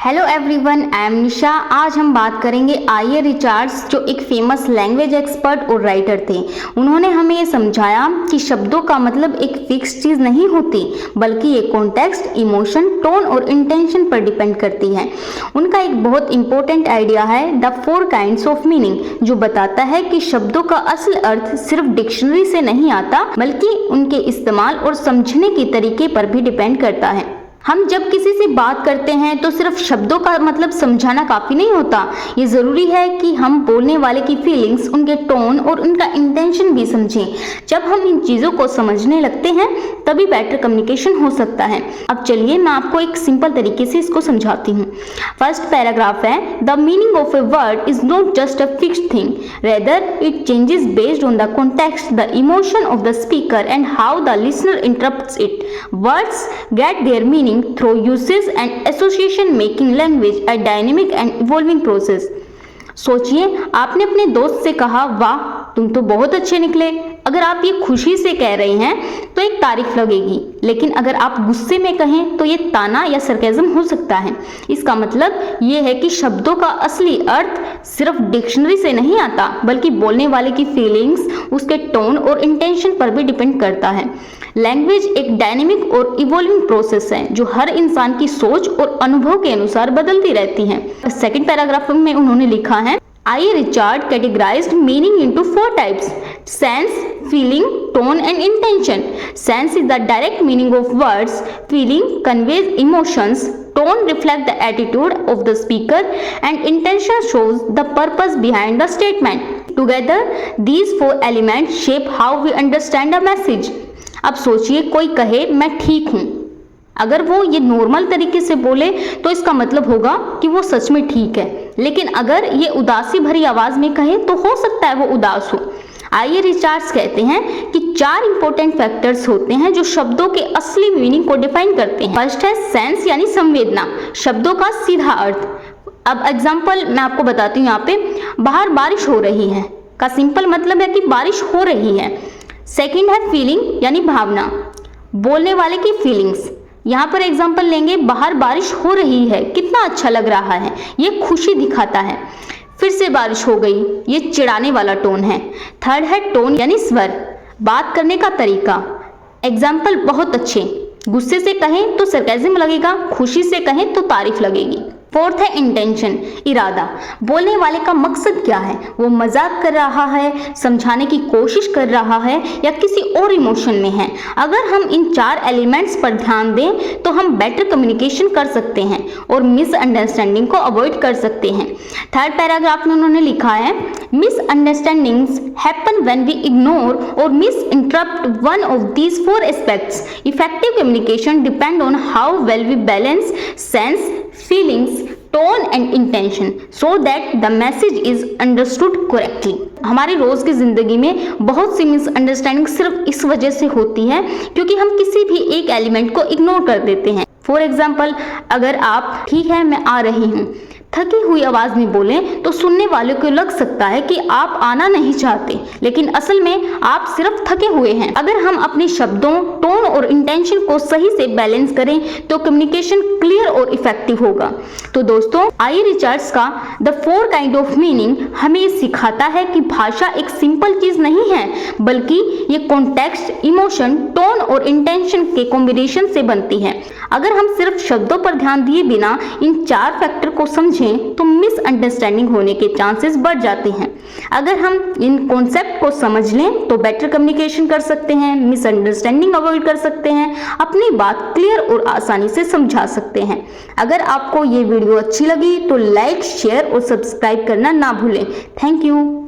Hello everyone, I am निशा। आज हम बात करेंगे आई.ए. रिचर्ड्स, जो एक फेमस लैंग्वेज एक्सपर्ट और राइटर थे। उन्होंने हमें ये समझाया कि शब्दों का मतलब एक फिक्स चीज़ नहीं होती, बल्कि ये कॉन्टेक्स्ट, इमोशन, टोन और इंटेंशन पर डिपेंड करती है। उनका एक बहुत इंपॉर्टेंट आइडिया है द 4 काइंड्स ऑफ मीनिंग, जो बताता है कि शब्दों का असल अर्थ सिर्फ डिक्शनरी से नहीं आता, बल्कि उनके इस्तेमाल और समझने के तरीके पर भी डिपेंड करता है। हम जब किसी से बात करते हैं तो सिर्फ शब्दों का मतलब समझाना काफ़ी नहीं होता। ये ज़रूरी है कि हम बोलने वाले की फीलिंग्स, उनके टोन और उनका इंटेंशन भी समझें। जब हम इन चीज़ों को समझने लगते हैं तभी बेटर कम्युनिकेशन हो सकता है। अब चलिए मैं आपको एक सिंपल तरीके से इसको समझाती हूँ। फर्स्ट पैराग्राफ है, the meaning of a word is not just a fixed thing, rather it changes based on the context, the emotion of the speaker and how the listener interprets it. Words get their meaning through usage and association, making language a dynamic and evolving process। सोचिए, आपने अपने दोस्त से कहा, वाह तुम तो बहुत अच्छे निकले। अगर आप ये खुशी से कह रहे हैं तो एक तारीफ लगेगी, लेकिन अगर आप गुस्से में कहें तो ये ताना या सरकाज़म हो सकता है। इसका मतलब ये है कि शब्दों का असली अर्थ सिर्फ डिक्शनरी से नहीं आता, बल्कि बोलने वाले की फीलिंग्स, उसके टोन और इंटेंशन पर भी डिपेंड करता है। लैंग्वेज एक डायनेमिक और इवॉल्विंग प्रोसेस है जो हर इंसान की सोच और अनुभव के अनुसार बदलती रहती है। सेकंड पैराग्राफ में उन्होंने लिखा है, I Richard categorised meaning into 4 types: sense, feeling, tone and intention. Sense is the direct meaning of words, feeling conveys emotions, tone reflect the attitude of the speaker, and intention shows the purpose behind the statement. Together, these 4 elements shape how we understand a message. अब सोचिए, कोई कहे मैं ठीक हूँ। अगर वो ये नॉर्मल तरीके से बोले तो इसका मतलब होगा कि वो सच में ठीक है, लेकिन अगर ये उदासी भरी आवाज में कहे तो हो सकता है वो उदास हो। आई.ए. रिचर्ड्स कहते हैं कि 4 इंपॉर्टेंट फैक्टर्स होते हैं जो शब्दों के असली मीनिंग को डिफाइन करते हैं। फर्स्ट है सेंस, यानी संवेदना, शब्दों का सीधा अर्थ। अब एग्जांपल मैं आपको बताती हूँ। यहाँ पे बाहर बारिश हो रही है का सिंपल मतलब है कि बारिश हो रही है। सेकंड है फीलिंग, यानी भावना, बोलने वाले की फीलिंग्स। यहाँ पर एग्जांपल लेंगे, बाहर बारिश हो रही है, कितना अच्छा लग रहा है, ये खुशी दिखाता है। फिर से बारिश हो गई, ये चिढ़ाने वाला टोन है। थर्ड है टोन, यानी स्वर, बात करने का तरीका। एग्जाम्पल बहुत अच्छे, गुस्से से कहें तो सरकाज़म लगेगा, खुशी से कहें तो तारीफ लगेगी। फोर्थ है इंटेंशन, इरादा, बोलने वाले का मकसद क्या है, वो मजाक कर रहा है, समझाने की कोशिश कर रहा है या किसी और इमोशन में है। अगर हम इन 4 एलिमेंट्स पर ध्यान दें तो हम बेटर कम्युनिकेशन कर सकते हैं और मिसअंडरस्टैंडिंग को अवॉइड कर सकते हैं। थर्ड पैराग्राफ में उन्होंने लिखा है, misunderstandings happen when we ignore और misinterpret one of these 4 aspects. Effective communication depend on how well we balance sense, feelings, tone and intention so that the message is understood correctly। हमारी रोज की जिंदगी में बहुत सी मिसअंडरस्टैंडिंग सिर्फ इस वजह से होती है क्योंकि हम किसी भी एक एलिमेंट को इग्नोर कर देते हैं। फॉर एग्जाम्पल, अगर आप ठीक है मैं आ रही हूँ थकी हुई आवाज में बोलें तो सुनने वाले को लग सकता है कि आप आना नहीं चाहते, लेकिन असल में आप सिर्फ थके हुए हैं। अगर हम अपने शब्दों, टोन और इंटेंशन को सही से बैलेंस करें तो कम्युनिकेशन क्लियर और इफेक्टिव होगा। तो दोस्तों, आई रिचर्ड्स का द 4 काइंड ऑफ मीनिंग हमें ये सिखाता है कि भाषा एक सिंपल चीज नहीं है, बल्कि ये कॉन्टेक्स्ट, इमोशन, टोन और इंटेंशन के कॉम्बिनेशन से बनती है। अगर हम सिर्फ शब्दों पर ध्यान दिए बिना इन 4 फैक्टर को समझें तो मिसअंडरस्टैंडिंग होने के चांसेस बढ़ जाते हैं। अगर हम इन कॉन्सेप्ट को समझ लें तो बेटर कम्युनिकेशन कर सकते हैं, मिसअंडरस्टैंडिंग अवॉइड कर सकते हैं, अपनी बात क्लियर और आसानी से समझा सकते हैं। अगर आपको ये वीडियो अच्छी लगी तो लाइक, शेयर और सब्सक्राइब करना ना भूलें। Thank you.